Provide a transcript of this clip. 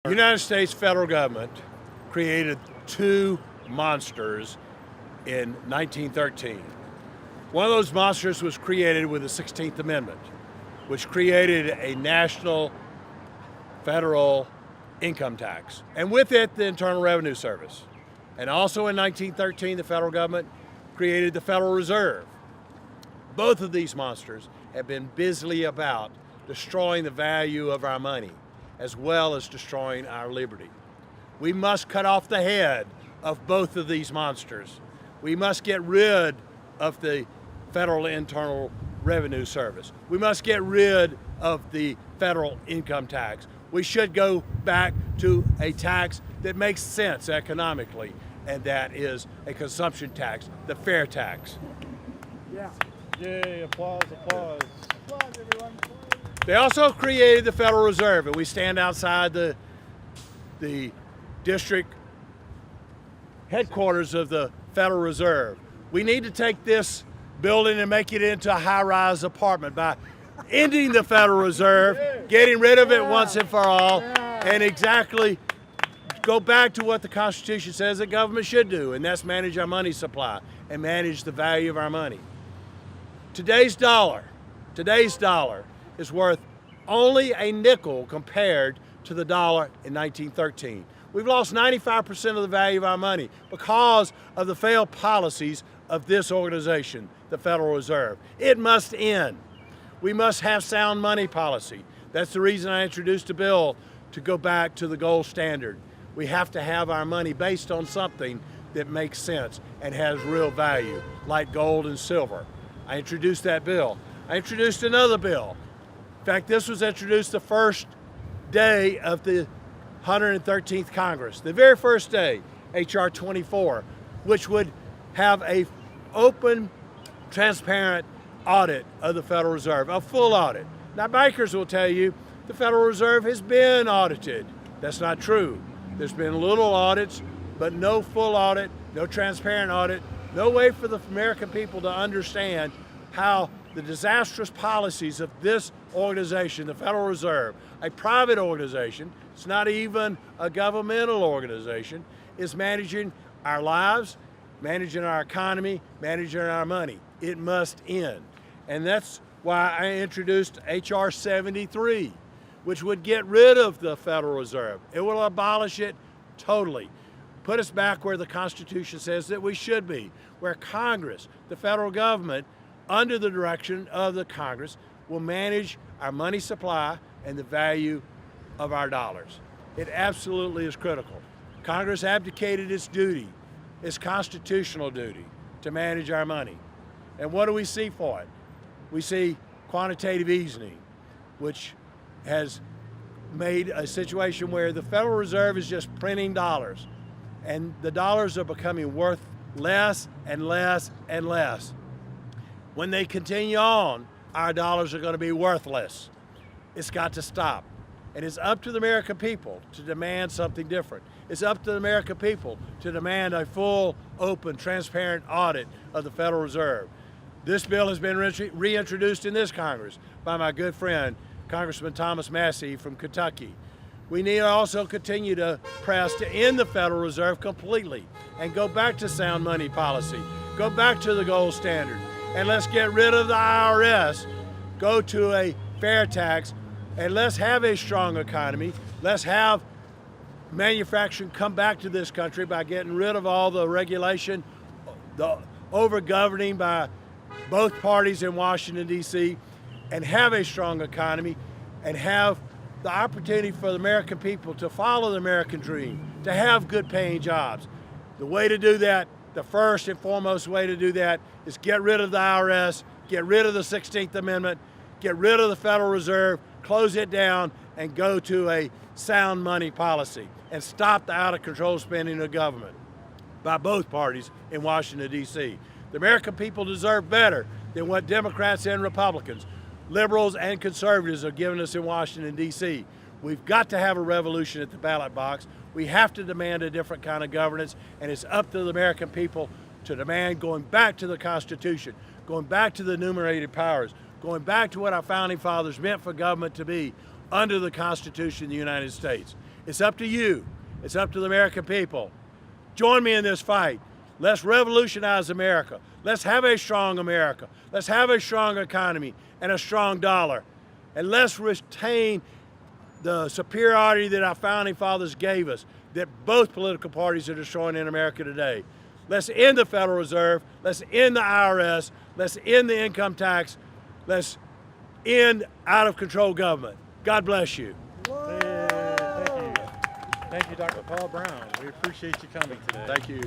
The United States federal government created two monsters in 1913. One of those monsters was created with the 16th Amendment, which created a national federal income tax, and with it, the Internal Revenue Service. And also in 1913, the federal government created the Federal Reserve. Both of these monsters have been busily about destroying the value of our money, as well as destroying our liberty. We must cut off the head of both of these monsters. We must get rid of the Federal Internal Revenue Service. We must get rid of the federal income tax. We should go back to a tax that makes sense economically, and that is a consumption tax, the fair tax. Yeah. Yay, applause, applause. Applause, everyone. They also created the Federal Reserve, and we stand outside the district headquarters of the Federal Reserve. We need to take this building and make it into a high-rise apartment by ending the Federal Reserve, getting rid of it once and for all, and exactly go back to what the Constitution says the government should do, and that's manage our money supply and manage the value of our money. Today's dollar is worth only a nickel compared to the dollar in 1913. We've lost 95% of the value of our money because of the failed policies of this organization, the Federal Reserve. It must end. We must have sound money policy. That's the reason I introduced a bill to go back to the gold standard. We have to have our money based on something that makes sense and has real value, like gold and silver. I introduced that bill. I introduced another bill. In fact, this was introduced the first day of the 113th Congress, the very first day, H.R. 24, which would have a open, transparent audit of the Federal Reserve, a full audit. Now, bankers will tell you the Federal Reserve has been audited. That's not true. There's been little audits, but no full audit, no transparent audit, no way for the American people to understand how the disastrous policies of this organization, the Federal Reserve, a private organization, it's not even a governmental organization, is managing our lives, managing our economy, managing our money. It must end. And that's why I introduced H.R. 73, which would get rid of the Federal Reserve. It will abolish it totally. Put us back where the Constitution says that we should be, where Congress, the federal government, under the direction of the Congress, will manage our money supply and the value of our dollars. It absolutely is critical. Congress abdicated its duty, its constitutional duty, to manage our money. And what do we see for it? We see quantitative easing, which has made a situation where the Federal Reserve is just printing dollars, and the dollars are becoming worth less and less and less. When they continue on, our dollars are going to be worthless. It's got to stop. And it's up to the American people to demand something different. It's up to the American people to demand a full, open, transparent audit of the Federal Reserve. This bill has been reintroduced in this Congress by my good friend, Congressman Thomas Massey from Kentucky. We need to also continue to press to end the Federal Reserve completely and go back to sound money policy, go back to the gold standard, and let's get rid of the IRS, go to a fair tax, and let's have a strong economy. Let's have manufacturing come back to this country by getting rid of all the regulation, the over-governing by both parties in Washington, D.C., and have a strong economy and have the opportunity for the American people to follow the American dream, to have good paying jobs. The way to do that, the first and foremost way to do that, is get rid of the IRS, get rid of the 16th Amendment, get rid of the Federal Reserve, close it down, and go to a sound money policy and stop the out-of-control spending of government by both parties in Washington, D.C. The American people deserve better than what Democrats and Republicans, liberals and conservatives are giving us in Washington, D.C. We've got to have a revolution at the ballot box. We have to demand a different kind of governance, and it's up to the American people to demand going back to the Constitution, going back to the enumerated powers, going back to what our founding fathers meant for government to be under the Constitution of the United States. It's up to you. It's up to the American people. Join me in this fight. Let's revolutionize America. Let's have a strong America. Let's have a strong economy and a strong dollar. And let's retain the superiority that our founding fathers gave us, that both political parties are destroying in America today. Let's end the Federal Reserve. Let's end the IRS. Let's end the income tax. Let's end out-of-control government. God bless you. Hey, thank you. Thank you, Dr. Paul Broun. We appreciate you coming today. Thank you.